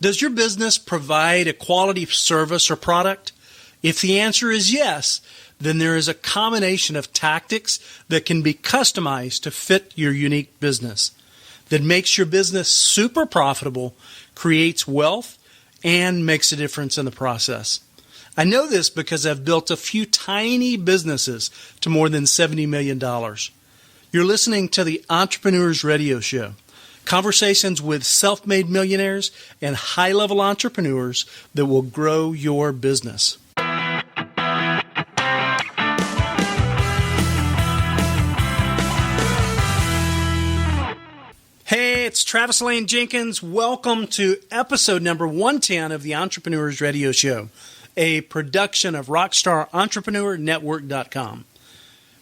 Does your business provide a quality service or product? If the answer is yes, then there is a combination of tactics that can be customized to fit your unique business that makes your business super profitable, creates wealth, and makes a difference in the process. I know this because I've built a few tiny businesses to more than $70 million. You're listening to the Entrepreneurs Radio Show. Conversations with self-made millionaires and high-level entrepreneurs that will grow your business. Hey, it's Travis Lane Jenkins. Welcome to episode number 110 of the Entrepreneurs Radio Show, a production of RockstarEntrepreneurNetwork.com,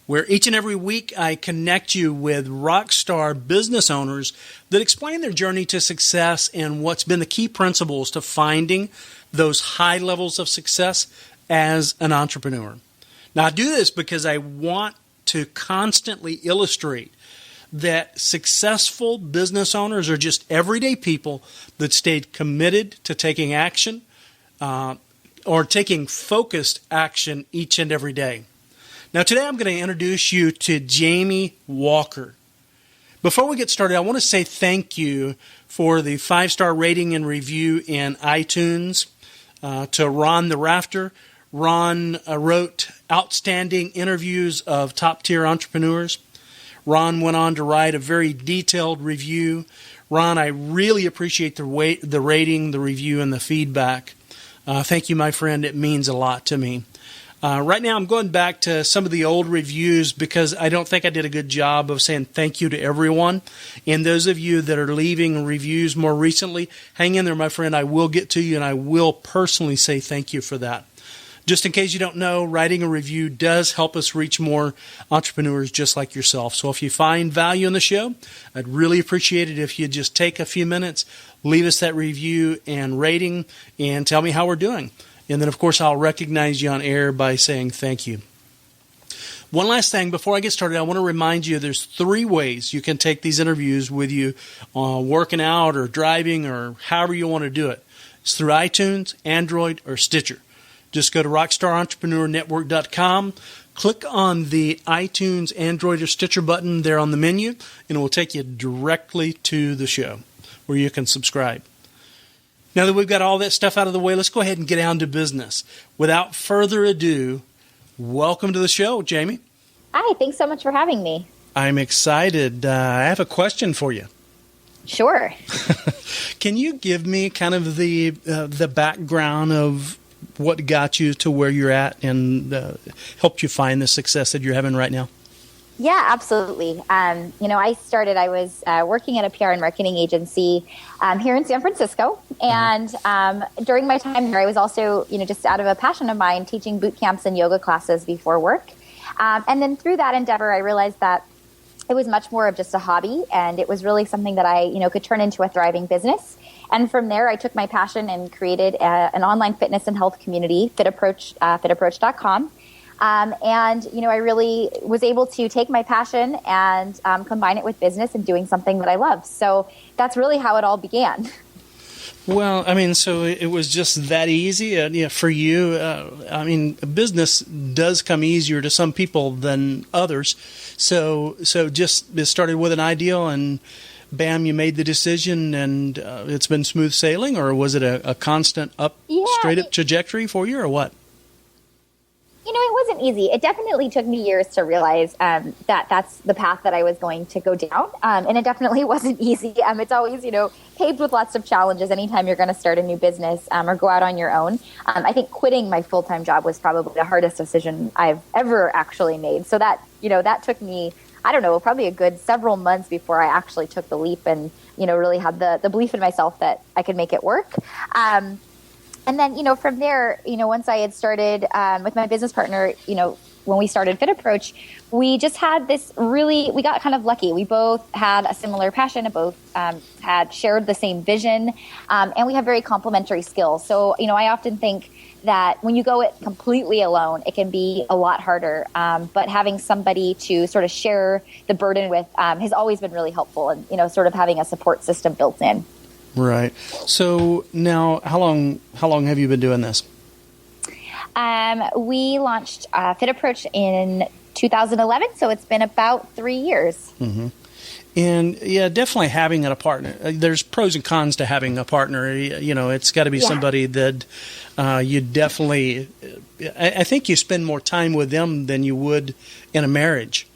where each and every week I connect you with rockstar business owners that explain their journey to success and what's been the key principles to finding those high levels of success as an entrepreneur. Now, I do this because I want to constantly illustrate that successful business owners are just everyday people that stayed committed to taking action or taking focused action each and every day. Now, today I'm going to introduce you to Jamie Walker. Before we get started, I want to say thank you for the 5-star rating and review in iTunes to Ron the Rafter. Ron wrote outstanding interviews of top-tier entrepreneurs. Ron went on to write a very detailed review. Ron, I really appreciate the rating, the review, and the feedback. Thank you, my friend. It means a lot to me. Right now, I'm going back to some of the old reviews because I don't think I did a good job of saying thank you to everyone. And those of you that are leaving reviews more recently, hang in there, my friend. I will get to you, and I will personally say thank you for that. Just in case you don't know, writing a review does help us reach more entrepreneurs just like yourself. So if you find value in the show, I'd really appreciate it if you just take a few minutes, leave us that review and rating, and tell me how we're doing. And then, of course, I'll recognize you on air by saying thank you. One last thing before I get started, I want to remind you there's 3 ways you can take these interviews with you working out or driving or however you want to do it. It's through iTunes, Android, or Stitcher. Just go to RockstarEntrepreneurNetwork.com, click on the iTunes, Android, or Stitcher button there on the menu, and it will take you directly to the show where you can subscribe. Now that we've got all that stuff out of the way, let's go ahead and get down to business. Without further ado, welcome to the show, Jamie. Hi, thanks so much for having me. I'm excited. I have a question for you. Sure. Can you give me kind of the background of what got you to where you're at and helped you find the success that you're having right now? Yeah, absolutely. I was working at a PR and marketing agency here in San Francisco. And during my time there, I was also, just out of a passion of mine, teaching boot camps and yoga classes before work. And then through that endeavor, I realized that it was much more of just a hobby. And it was really something that I, could turn into a thriving business. And from there, I took my passion and created an online fitness and health community, fitapproach.com. I really was able to take my passion and combine it with business and doing something that I love. So that's really how it all began. Well, so it was just that easy for you. Business does come easier to some people than others. So just it started with an ideal and bam, you made the decision and it's been smooth sailing, or was it a constant straight up trajectory for you, or what? It wasn't easy. It definitely took me years to realize that that's the path that I was going to go down. And it definitely wasn't easy. It's always, paved with lots of challenges anytime you're going to start a new business or go out on your own. I think quitting my full-time job was probably the hardest decision I've ever actually made. So that took me, probably a good several months before I actually took the leap and, really had the belief in myself that I could make it work. And then, from there, once I had started with my business partner, when we started Fit Approach, we just had we got kind of lucky. We both had a similar passion and both had shared the same vision, and we have very complementary skills. So, I often think that when you go it completely alone, it can be a lot harder. But having somebody to sort of share the burden with has always been really helpful, and, sort of having a support system built in. Right. So now, how long have you been doing this? We launched Fit Approach in 2011, so it's been about 3 years. Mm-hmm. And yeah, definitely having a partner. There's pros and cons to having a partner. You know, it's got to be somebody that you definitely. I think you spend more time with them than you would in a marriage.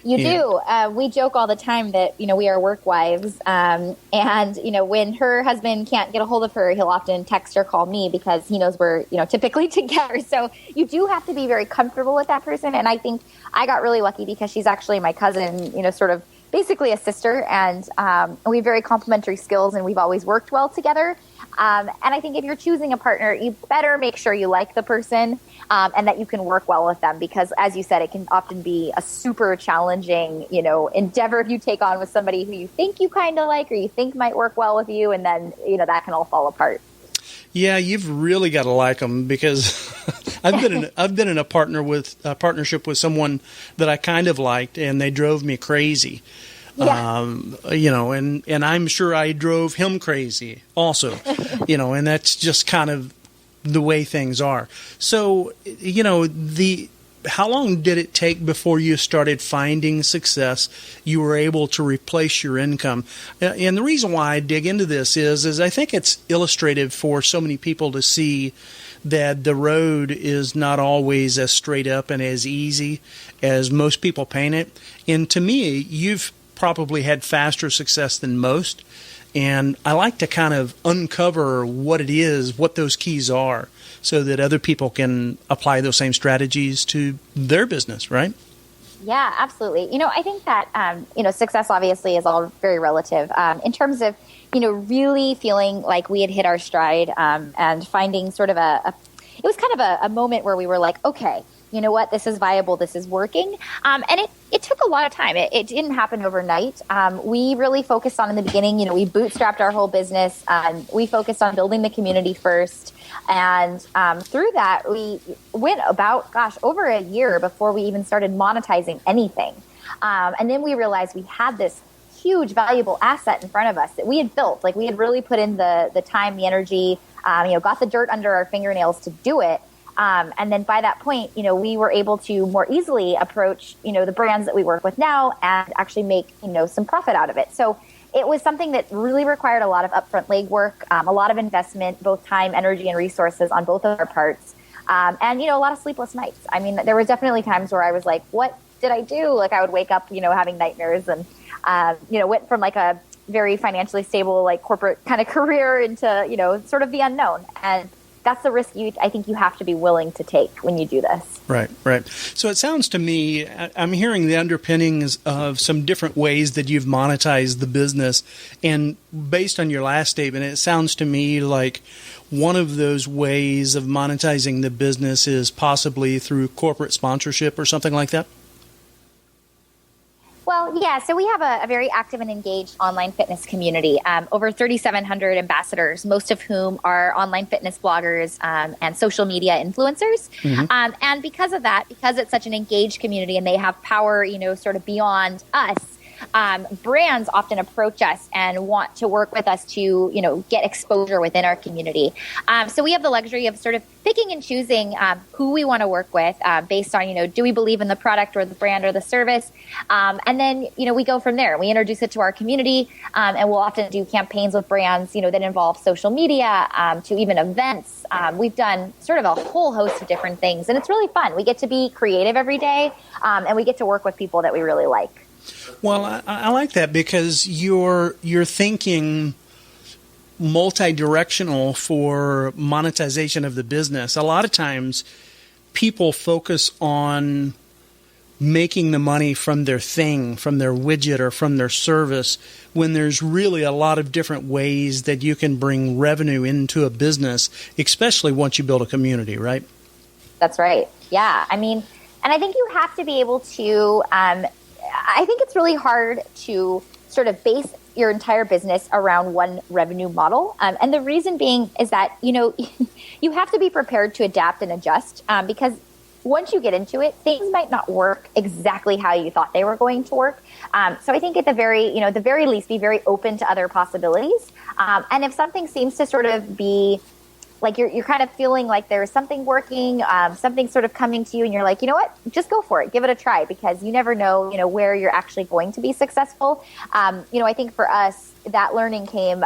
You do. We joke all the time that, we are work wives. And, when her husband can't get a hold of her, he'll often text or call me because he knows we're, typically together. So you do have to be very comfortable with that person. And I think I got really lucky because she's actually my cousin, sort of basically a sister. And we have very complementary skills and we've always worked well together. And I think if you're choosing a partner, you better make sure you like the person and that you can work well with them because, as you said, it can often be a super challenging, endeavor if you take on with somebody who you think you kind of like or you think might work well with you, and then, that can all fall apart. Yeah, you've really got to like them because I've been in a partnership with someone that I kind of liked, and they drove me crazy. Yeah. And I'm sure I drove him crazy also, and that's just kind of the way things are. So, how long did it take before you started finding success? You were able to replace your income. And the reason why I dig into this is I think it's illustrative for so many people to see that the road is not always as straight up and as easy as most people paint it. And to me, you've probably had faster success than most. And I like to kind of uncover what it is, what those keys are, so that other people can apply those same strategies to their business, right? Yeah, absolutely. I think that, success obviously is all very relative. In terms of, really feeling like we had hit our stride and finding sort of it was kind of a moment where we were like, okay, you know what, this is viable, this is working. And it took a lot of time. It didn't happen overnight. We really focused on in the beginning, we bootstrapped our whole business. We focused on building the community first. And through that, we went about, over a year before we even started monetizing anything. And then we realized we had this huge valuable asset in front of us that we had built. Like we had really put in the time, the energy, got the dirt under our fingernails to do it. And then by that point, we were able to more easily approach, the brands that we work with now and actually make, some profit out of it. So it was something that really required a lot of upfront legwork, a lot of investment, both time, energy, and resources on both of our parts. And, a lot of sleepless nights. I mean, there were definitely times where I was like, what did I do? Like I would wake up, having nightmares and, went from like a very financially stable, like corporate kind of career into, sort of the unknown. And that's the risk I think you have to be willing to take when you do this. Right. So it sounds to me, I'm hearing the underpinnings of some different ways that you've monetized the business. And based on your last statement, it sounds to me like one of those ways of monetizing the business is possibly through corporate sponsorship or something like that. Well, yeah, so we have a very active and engaged online fitness community, over 3,700 ambassadors, most of whom are online fitness bloggers and social media influencers. Mm-hmm. And because of that, because it's such an engaged community and they have power, sort of beyond us, brands often approach us and want to work with us to, get exposure within our community. So we have the luxury of sort of picking and choosing who we want to work with based on, do we believe in the product or the brand or the service? And then, we go from there. We introduce it to our community and we'll often do campaigns with brands, that involve social media to even events. We've done sort of a whole host of different things and it's really fun. We get to be creative every day and we get to work with people that we really like. Well, I like that because you're thinking multi-directional for monetization of the business. A lot of times people focus on making the money from their thing, from their widget or from their service, when there's really a lot of different ways that you can bring revenue into a business, especially once you build a community, right? That's right. Yeah. I mean, and I think you have to be able to I think it's really hard to sort of base your entire business around one revenue model. And the reason being is that, you have to be prepared to adapt and adjust because once you get into it, things might not work exactly how you thought they were going to work. So I think at the very least, be very open to other possibilities. And if something seems to sort of be like you're kind of feeling like there's something working, something sort of coming to you, and you're like, you know what, just go for it, give it a try, because you never know, where you're actually going to be successful. I think for us, that learning came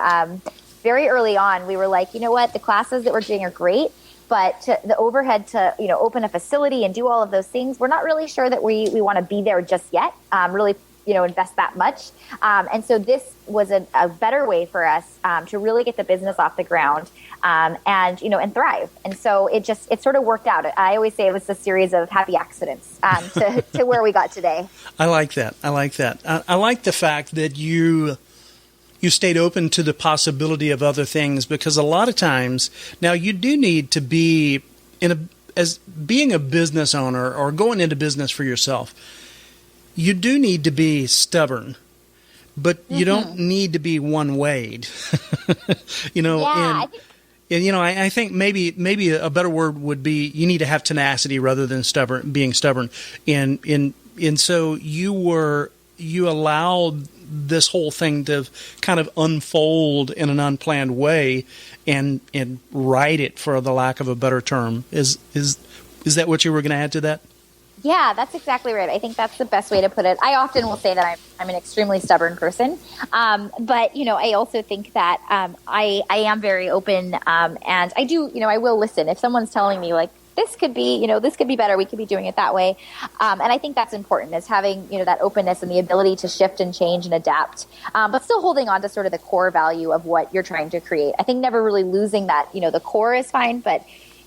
very early on. We were like, you know what, the classes that we're doing are great, but the overhead to, open a facility and do all of those things, we're not really sure that we want to be there just yet, really, invest that much. And so this was a better way for us to really get the business off the ground and thrive. And so it sort of worked out. I always say it was a series of happy accidents to where we got today. I like that. I like the fact that you stayed open to the possibility of other things, because a lot of times now you do need to be as being a business owner or going into business for yourself. You do need to be stubborn, but you don't need to be one-wayed. I think maybe a better word would be you need to have tenacity rather than being stubborn. And so you allowed this whole thing to kind of unfold in an unplanned way and ride it, for the lack of a better term. Is that what you were going to add to that? Yeah, that's exactly right. I think that's the best way to put it. I often will say that I'm an extremely stubborn person. But, I also think that I am very open. And I do, I will listen. If someone's telling me like, this could be better, we could be doing it that way. And I think that's important, is having, that openness and the ability to shift and change and adapt, but still holding on to sort of the core value of what you're trying to create. I think never really losing that, the core is fine, but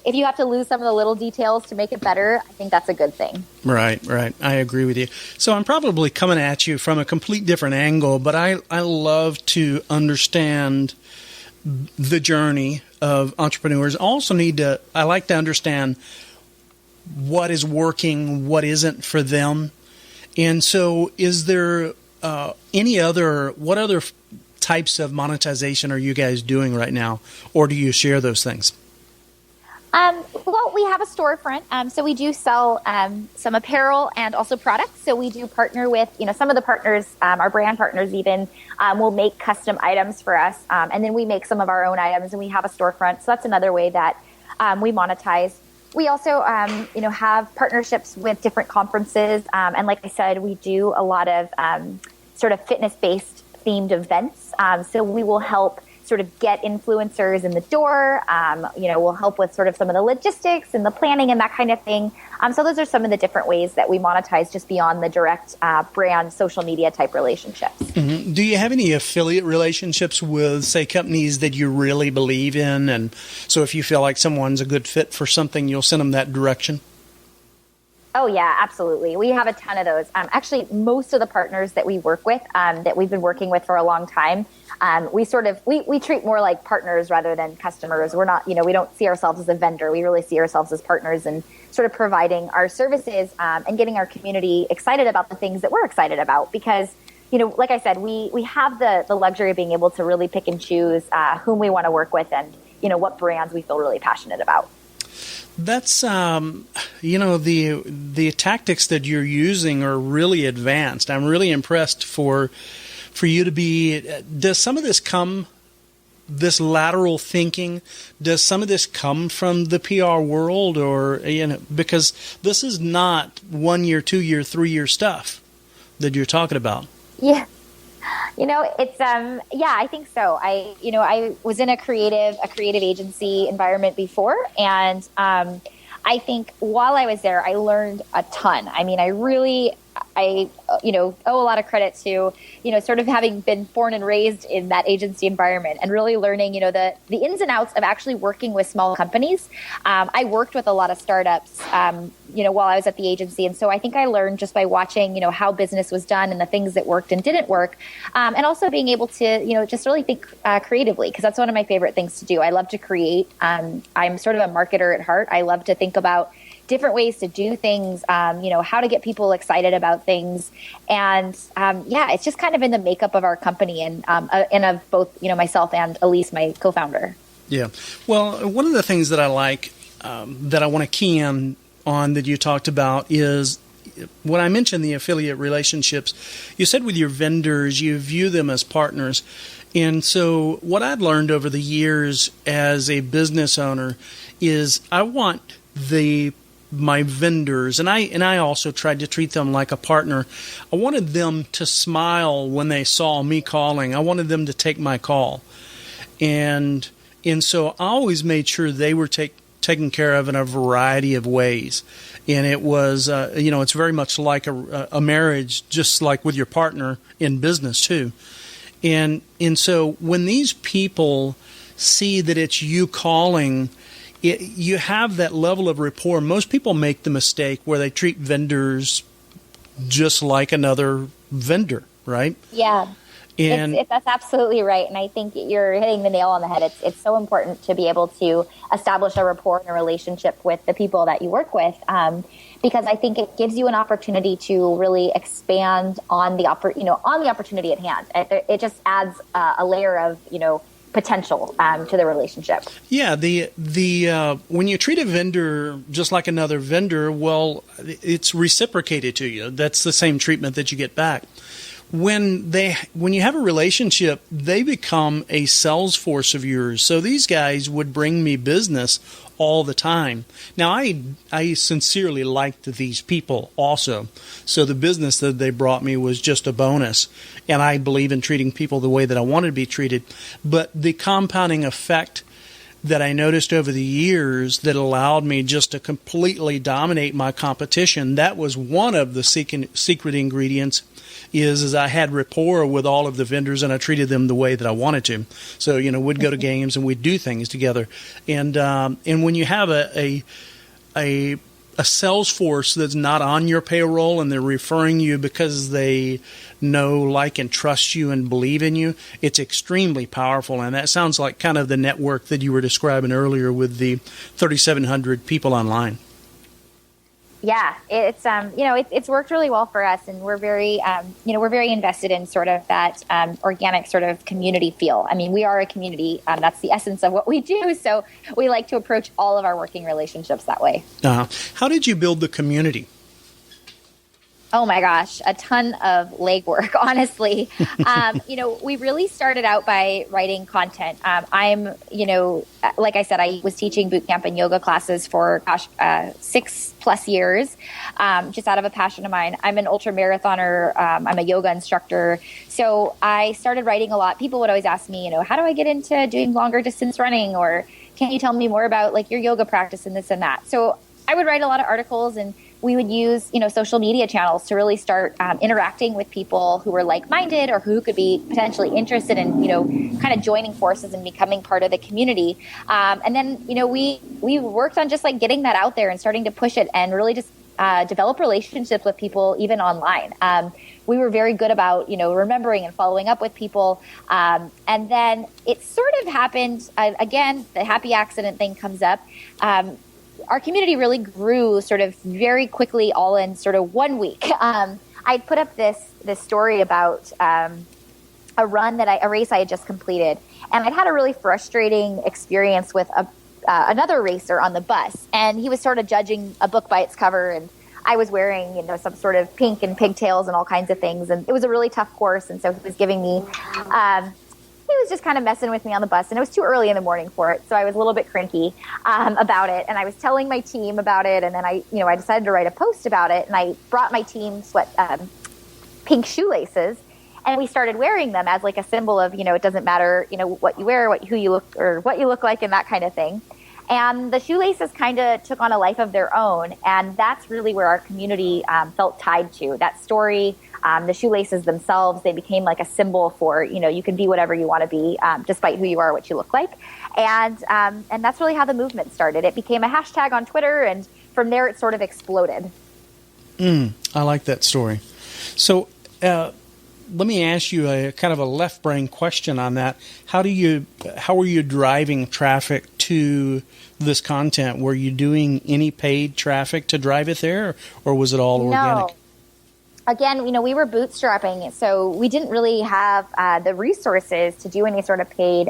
if you have to lose some of the little details to make it better, I think that's a good thing. Right. I agree with you. So I'm probably coming at you from a complete different angle, but I love to understand the journey of entrepreneurs. I like to understand what is working, what isn't for them. And so is there what other types of monetization are you guys doing right now? Or do you share those things? Well, we have a storefront, so we do sell some apparel and also products. So we do partner with, some of the partners, our brand partners even, will make custom items for us, and then we make some of our own items, and we have a storefront. So that's another way that we monetize. We also, have partnerships with different conferences, and like I said, we do a lot of sort of fitness-based themed events. So we will help sort of get influencers in the door. We'll help with sort of some of the logistics and the planning and that kind of thing. So those are some of the different ways that we monetize just beyond the direct brand social media type relationships. Mm-hmm. Do you have any affiliate relationships with, say, companies that you really believe in? And so if you feel like someone's a good fit for something, you'll send them that direction? Oh, yeah, absolutely. We have a ton of those. Actually, most of the partners that we work with, that we've been working with for a long time, we treat more like partners rather than customers. We're not, we don't see ourselves as a vendor. We really see ourselves as partners and sort of providing our services and getting our community excited about the things that we're excited about. Because, like I said, we have the luxury of being able to really pick and choose whom we want to work with and, what brands we feel really passionate about. That's, the tactics that you're using are really advanced. I'm really impressed for you to be. Does some of this lateral thinking, does some of this come from the PR world, or, because this is not 1 year, 2 year, 3 year stuff that you're talking about? Yeah. It's, I think so. I was in a creative agency environment before. And, I think while I was there, I learned a ton. I mean, I owe a lot of credit to, sort of having been born and raised in that agency environment and really learning, the ins and outs of actually working with small companies. I worked with a lot of startups, while I was at the agency. And so I think I learned just by watching, how business was done and the things that worked and didn't work. And also being able to, just really think creatively, because that's one of my favorite things to do. I love to create. I'm sort of a marketer at heart. I love to think about different ways to do things, how to get people excited about things. And it's just kind of in the makeup of our company and of both, myself and Elise, my co-founder. Yeah. Well, one of the things that I like, that I want to key in on that you talked about is when I mentioned the affiliate relationships, you said with your vendors, you view them as partners. And so what I've learned over the years as a business owner is I want my vendors, and I also tried to treat them like a partner. I wanted them to smile when they saw me calling. I wanted them to take my call. And so I always made sure they were taken care of in a variety of ways. And it was, it's very much like a marriage, just like with your partner in business too. And so when these people see that it's you calling, you have that level of rapport. Most people make the mistake where they treat vendors just like another vendor, right? Yeah. And that's absolutely right. And I think you're hitting the nail on the head. It's so important to be able to establish a rapport and a relationship with the people that you work with, because I think it gives you an opportunity to really expand on the opportunity at hand. It just adds a layer of, potential to the relationship. Yeah, the when you treat a vendor just like another vendor, well, it's reciprocated to you. That's the same treatment that you get back. When you have a relationship, they become a sales force of yours. So these guys would bring me business all the time. Now, I sincerely liked these people also. So the business that they brought me was just a bonus. And I believe in treating people the way that I wanted to be treated. But the compounding effect that I noticed over the years that allowed me just to completely dominate my competition, that was one of the secret ingredients, is I had rapport with all of the vendors and I treated them the way that I wanted to. So, we'd go to games and we'd do things together. And when you have a sales force that's not on your payroll and they're referring you because they know, like, and trust you and believe in you, it's extremely powerful. And that sounds like kind of the network that you were describing earlier with the 3,700 people online. Yeah, it's worked really well for us, and we're very invested in sort of that organic sort of community feel. I mean, we are a community. That's the essence of what we do. So we like to approach all of our working relationships that way. How did you build the community? Oh my gosh, a ton of legwork, honestly. We really started out by writing content. Like I said, I was teaching boot camp and yoga classes for 6+ years, just out of a passion of mine. I'm an ultra marathoner. I'm a yoga instructor. So I started writing a lot. People would always ask me, how do I get into doing longer distance running? Or can you tell me more about like your yoga practice and this and that? So I would write a lot of articles, and we would use, social media channels to really start interacting with people who were like-minded or who could be potentially interested in, kind of joining forces and becoming part of the community. And then, we worked on just like getting that out there and starting to push it and really just develop relationships with people even online. We were very good about, remembering and following up with people. And then it sort of happened, again, the happy accident thing comes up. Our community really grew sort of very quickly, all in sort of 1 week. I put up this story about a race I had just completed, and I'd had a really frustrating experience with another racer on the bus, and he was sort of judging a book by its cover, and I was wearing some sort of pink and pigtails and all kinds of things, and it was a really tough course, and so he was giving me. He was just kind of messing with me on the bus, and it was too early in the morning for it, so I was a little bit cranky about it, and I was telling my team about it, and then I decided to write a post about it, and I brought my team pink shoelaces, and we started wearing them as like a symbol of, it doesn't matter, what you wear, who you look, or what you look like, and that kind of thing. And the shoelaces kind of took on a life of their own, and that's really where our community felt tied to. That story, the shoelaces themselves, they became like a symbol for, you can be whatever you want to be, despite who you are, what you look like. And that's really how the movement started. It became a hashtag on Twitter, and from there it sort of exploded. I like that story. So let me ask you a kind of a left brain question on that. How are you driving traffic to this content? Were you doing any paid traffic to drive it there, or was it all organic? again, we were bootstrapping, so we didn't really have the resources to do any sort of paid,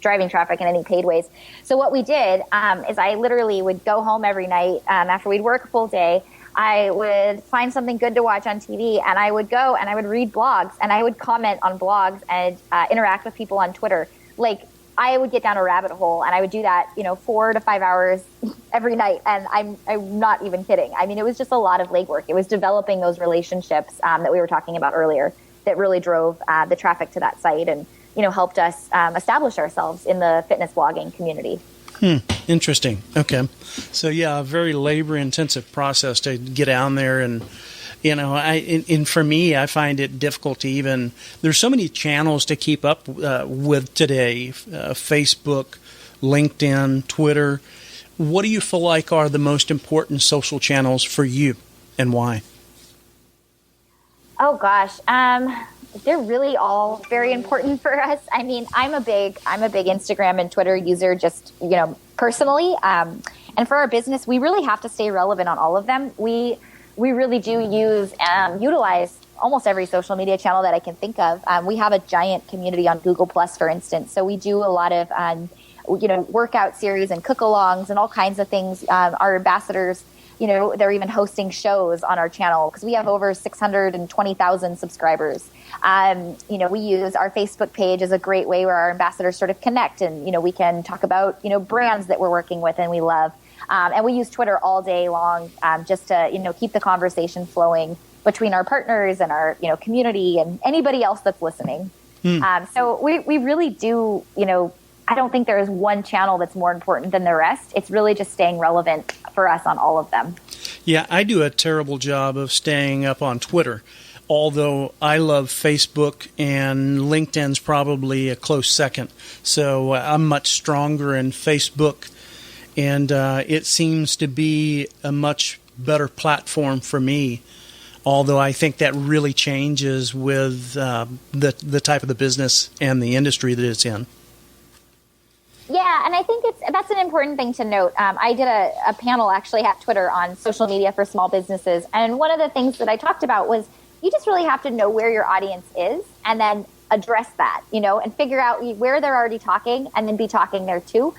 driving traffic in any paid ways. So what we did is I literally would go home every night after we'd work a full day. I would find something good to watch on TV, and I would go and I would read blogs, and I would comment on blogs and interact with people on Twitter. Like, I would get down a rabbit hole, and I would do that, 4 to 5 hours every night. And I'm not even kidding. I mean, it was just a lot of legwork. It was developing those relationships that we were talking about earlier that really drove the traffic to that site and, helped us establish ourselves in the fitness blogging community. Interesting. Okay. So, yeah, a very labor-intensive process to get down there. And, and for me, I find it difficult to even – there's so many channels to keep up with today, Facebook, LinkedIn, Twitter. What do you feel like are the most important social channels for you, and why? Oh, gosh. They're really all very important for us. I mean, I'm a big Instagram and Twitter user, just, personally. And for our business, we really have to stay relevant on all of them. We really do utilize almost every social media channel that I can think of. We have a giant community on Google Plus, for instance. So we do a lot of, workout series and cook-alongs and all kinds of things. Our ambassadors, they're even hosting shows on our channel because we have over 620,000 subscribers. We use our Facebook page as a great way where our ambassadors sort of connect, and, we can talk about, brands that we're working with and we love. And we use Twitter all day long just to, keep the conversation flowing between our partners and our, community and anybody else that's listening. So we really do, I don't think there is one channel that's more important than the rest. It's really just staying relevant for us on all of them. Yeah, I do a terrible job of staying up on Twitter, although I love Facebook, and LinkedIn's probably a close second. So I'm much stronger in Facebook, and it seems to be a much better platform for me, although I think that really changes with the type of the business and the industry that it's in. Yeah, and I think that's an important thing to note. I did a panel actually at Twitter on social media for small businesses, and one of the things that I talked about was you just really have to know where your audience is and then address that, and figure out where they're already talking and then be talking there too.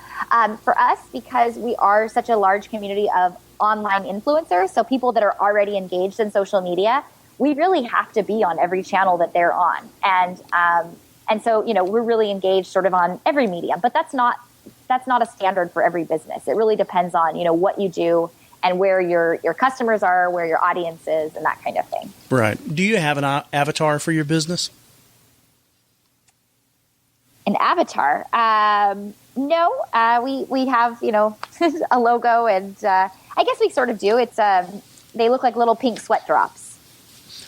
For us, because we are such a large community of online influencers, so people that are already engaged in social media, we really have to be on every channel that they're on. And so, we're really engaged sort of on every medium, but that's not a standard for every business. It really depends on, what you do and where your customers are, where your audience is, and that kind of thing. Right. Do you have an avatar for your business? An avatar? No. We have, a logo, and I guess we sort of do. It's they look like little pink sweat drops.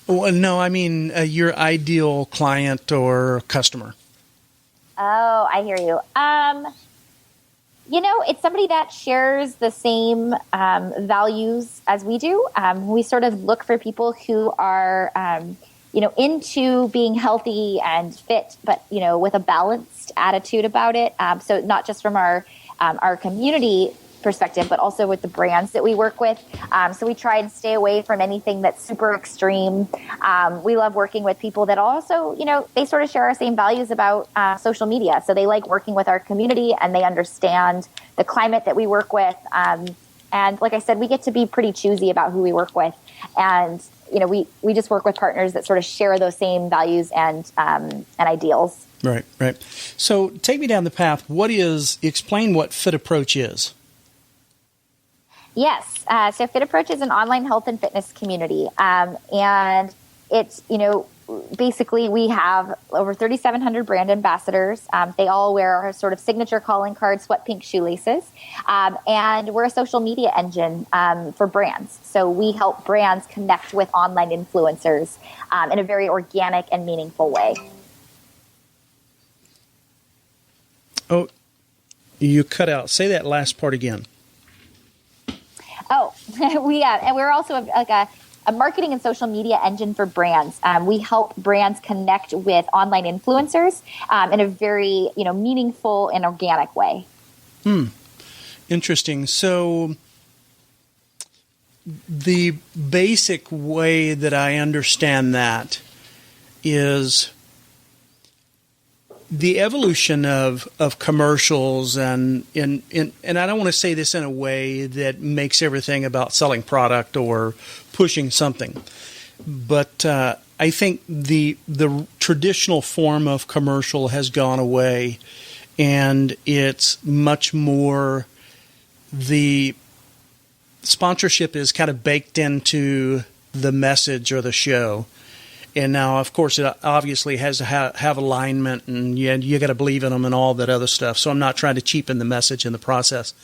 Well, no, I mean your ideal client or customer. Oh, I hear you. It's somebody that shares the same values as we do. We sort of look for people who are, into being healthy and fit, but, with a balanced attitude about it. So not just from our community perspective, but also with the brands that we work with. So we try and stay away from anything that's super extreme. We love working with people that also, they sort of share our same values about social media. So they like working with our community, and they understand the climate that we work with. And like I said, we get to be pretty choosy about who we work with. And, we just work with partners that sort of share those same values and ideals. Right. So take me down the path. Explain what Fit Approach is. Yes. So Fit Approach is an online health and fitness community. And it's, basically we have over 3,700 brand ambassadors. They all wear our sort of signature calling card, sweat pink shoelaces. And we're a social media engine for brands. So we help brands connect with online influencers in a very organic and meaningful way. Oh, you cut out. Say that last part again. Oh, and we're also a marketing and social media engine for brands. We help brands connect with online influencers in a very, meaningful and organic way. Interesting. So the basic way that I understand that is the evolution of commercials, and I don't want to say this in a way that makes everything about selling product or pushing something, but I think the traditional form of commercial has gone away, and it's much more the sponsorship is kind of baked into the message or the show. And now, of course, it obviously has to have alignment, and you got to believe in them and all that other stuff. So I'm not trying to cheapen the message in the process.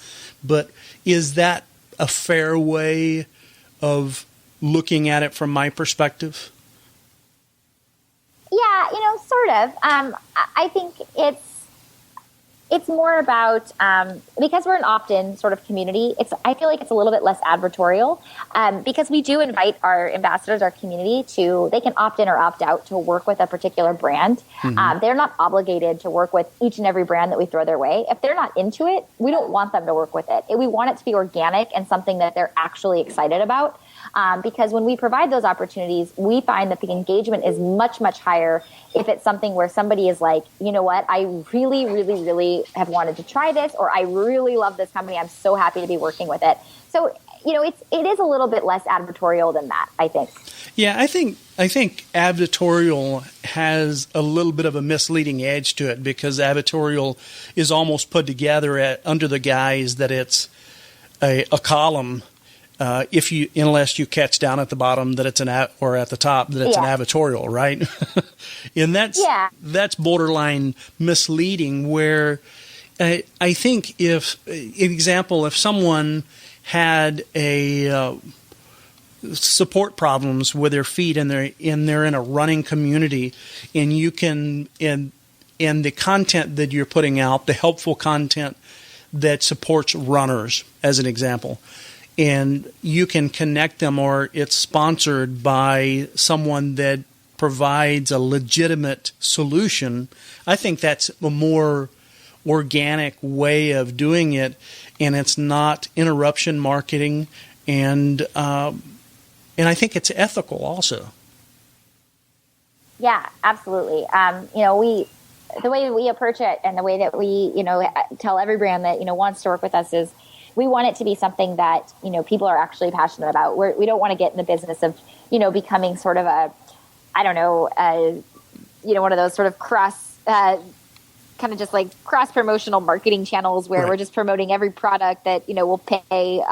But is that a fair way of looking at it from my perspective? Yeah, sort of. I think it's more about, because we're an opt-in sort of community, I feel like it's a little bit less advertorial, because we do invite our ambassadors, our community, they can opt in or opt out to work with a particular brand. Mm-hmm. They're not obligated to work with each and every brand that we throw their way. If they're not into it, we don't want them to work with it. We want it to be organic and something that they're actually excited about. Because when we provide those opportunities, we find that the engagement is much, much higher if it's something where somebody is like, you know what, I really, really, really have wanted to try this, or I really love this company. I'm so happy to be working with it. So, it is a little bit less advertorial than that, I think. Yeah, I think advertorial has a little bit of a misleading edge to it, because advertorial is almost put together under the guise that it's a column. Unless you catch down at the bottom that it's or at the top that it's an advertorial, right? And that's borderline misleading. Where I think if someone had a support problems with their feet and they're in a running community, and you can and the content that you're putting out, the helpful content that supports runners, as an example. And you can connect them, or it's sponsored by someone that provides a legitimate solution. I think that's a more organic way of doing it, and it's not interruption marketing, and I think it's ethical also. Yeah, absolutely. The way we approach it, and the way that we tell every brand that wants to work with us is, we want it to be something that, people are actually passionate about. We don't want to get in the business of, becoming sort of one of those sort of cross, kind of just like cross promotional marketing channels where we're just promoting every product that, we'll pay.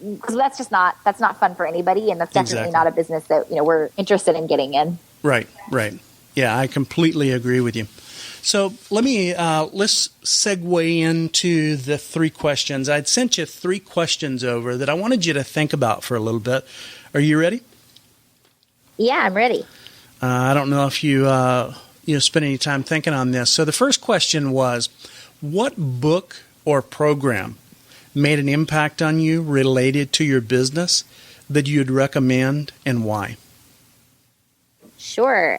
Because that's not fun for anybody. And that's definitely not a business that, we're interested in getting in. Right. Yeah, I completely agree with you. So let's segue into the 3 questions. I'd sent you 3 questions over that I wanted you to think about for a little bit. Are you ready? Yeah, I'm ready. I don't know if you spent any time thinking on this. So the first question was, what book or program made an impact on you related to your business that you'd recommend, and why? Sure.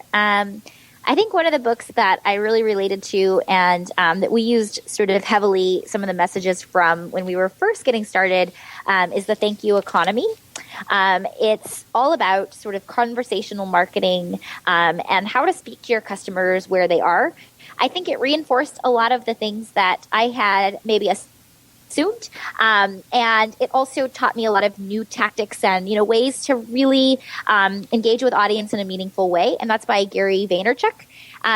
I think one of the books that I really related to, and that we used sort of heavily some of the messages from when we were first getting started, is the Thank You Economy. It's all about sort of conversational marketing and how to speak to your customers where they are. I think it reinforced a lot of the things that I had maybe assumed. And it also taught me a lot of new tactics and, ways to really engage with audience in a meaningful way. And that's by Gary Vaynerchuk.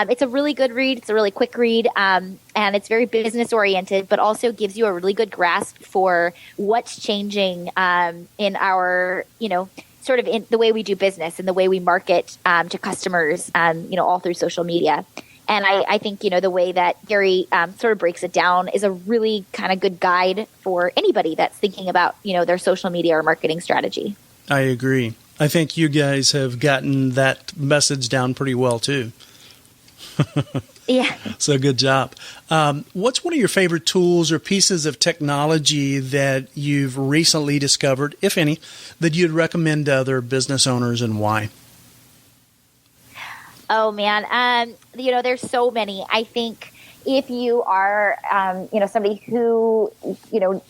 It's a really good read. It's a really quick read. And it's very business oriented, but also gives you a really good grasp for what's changing in our, sort of in the way we do business and the way we market to customers, all through social media. And I think, the way that Gary sort of breaks it down is a really kind of good guide for anybody that's thinking about, their social media or marketing strategy. I agree. I think you guys have gotten that message down pretty well, too. Yeah. So good job. What's one of your favorite tools or pieces of technology that you've recently discovered, if any, that you'd recommend to other business owners, and why? Oh, man. There's so many. I think, if you are, somebody who,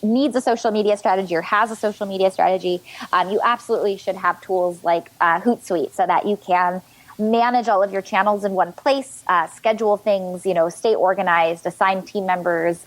needs a social media strategy or has a social media strategy, you absolutely should have tools like Hootsuite so that you can manage all of your channels in one place, schedule things, stay organized, assign team members.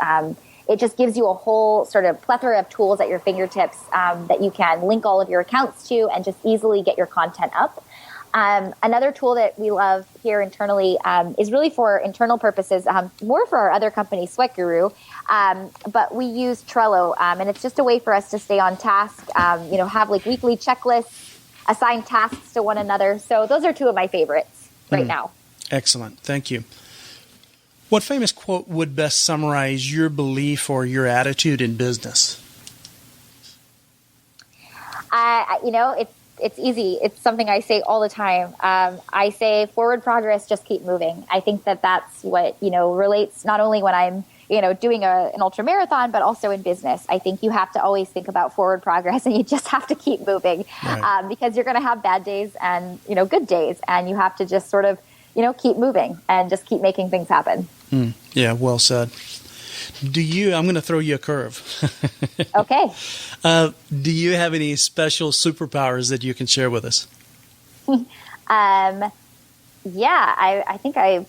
It just gives you a whole sort of plethora of tools at your fingertips that you can link all of your accounts to and just easily get your content up. Another tool that we love here internally is really for internal purposes, more for our other company, Sweat Guru, but we use Trello, and it's just a way for us to stay on task, have like weekly checklists, assign tasks to one another. So those are two of my favorites right now. Excellent. Thank you. What famous quote would best summarize your belief or your attitude in business? It's easy. It's something I say all the time. I say forward progress, just keep moving. I think that's what, relates not only when I'm, doing an ultra marathon, but also in business. I think you have to always think about forward progress and you just have to keep moving because you're going to have bad days and, good days. And you have to just sort of, keep moving and just keep making things happen. Yeah, well said. I'm going to throw you a curve. Okay. Do you have any special superpowers that you can share with us? I think I've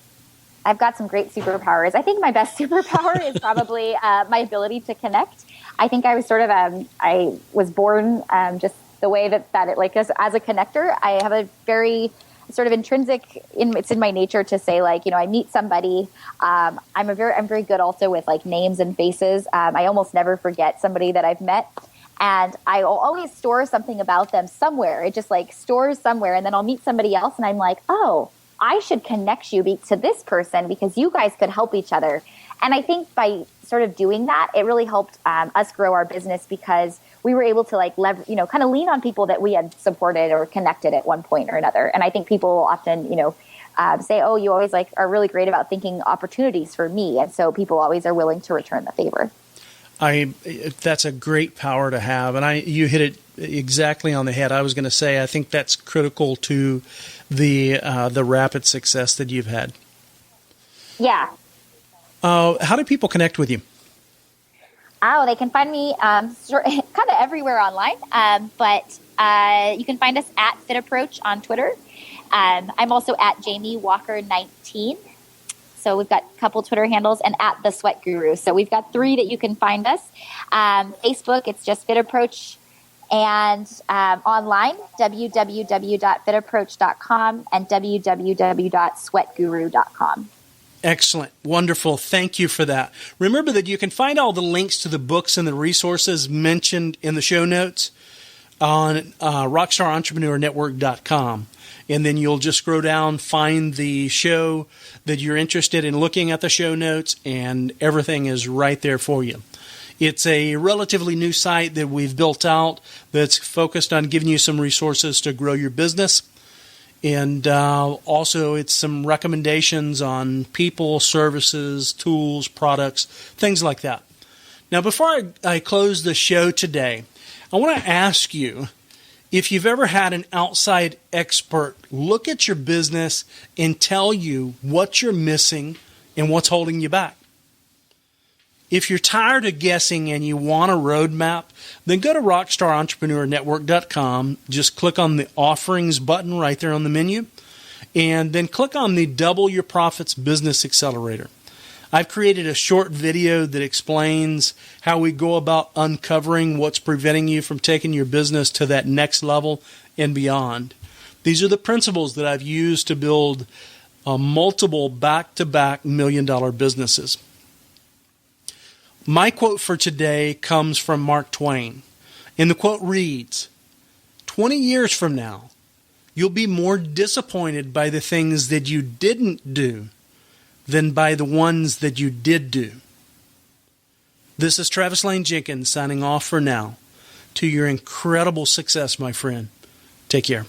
got some great superpowers. I think my best superpower is probably my ability to connect. I think I was sort of, I was born just the way that it like as a connector. I have a very sort of intrinsic it's in my nature to say, like, I meet somebody. I'm very good also with like names and faces. I almost never forget somebody that I've met, and I will always store something about them somewhere. It just like stores somewhere, and then I'll meet somebody else and I'm like, oh, I should connect you to this person because you guys could help each other. And I think by sort of doing that, it really helped us grow our business because we were able to kind of lean on people that we had supported or connected at one point or another. And I think people often, say, oh, you always are really great about thinking opportunities for me. And so people always are willing to return the favor. That's a great power to have. And you hit it exactly on the head. I was going to say, I think that's critical to the rapid success that you've had. Yeah. How do people connect with you? Oh, they can find me kind of everywhere online, but you can find us at Fit Approach on Twitter. I'm also at Jamie Walker 19. So we've got a couple Twitter handles, and at The Sweat Guru. So we've got 3 that you can find us. Facebook, it's just Fit Approach, and online, www.fitapproach.com and www.sweatguru.com. Excellent. Wonderful. Thank you for that. Remember that you can find all the links to the books and the resources mentioned in the show notes on rockstarentrepreneur.network.com. And then you'll just scroll down, find the show that you're interested in looking at the show notes, and everything is right there for you. It's a relatively new site that we've built out that's focused on giving you some resources to grow your business. And also it's some recommendations on people, services, tools, products, things like that. Now, before I close the show today, I want to ask you if you've ever had an outside expert look at your business and tell you what you're missing and what's holding you back. If you're tired of guessing and you want a roadmap, then go to rockstarentrepreneur.network.com. Just click on the offerings button right there on the menu, and then click on the Double Your Profits Business Accelerator. I've created a short video that explains how we go about uncovering what's preventing you from taking your business to that next level and beyond. These are the principles that I've used to build multiple back-to-back million-dollar businesses. My quote for today comes from Mark Twain, and the quote reads, 20 years from now, you'll be more disappointed by the things that you didn't do than by the ones that you did do. This is Travis Lane Jenkins signing off for now. To your incredible success, my friend. Take care.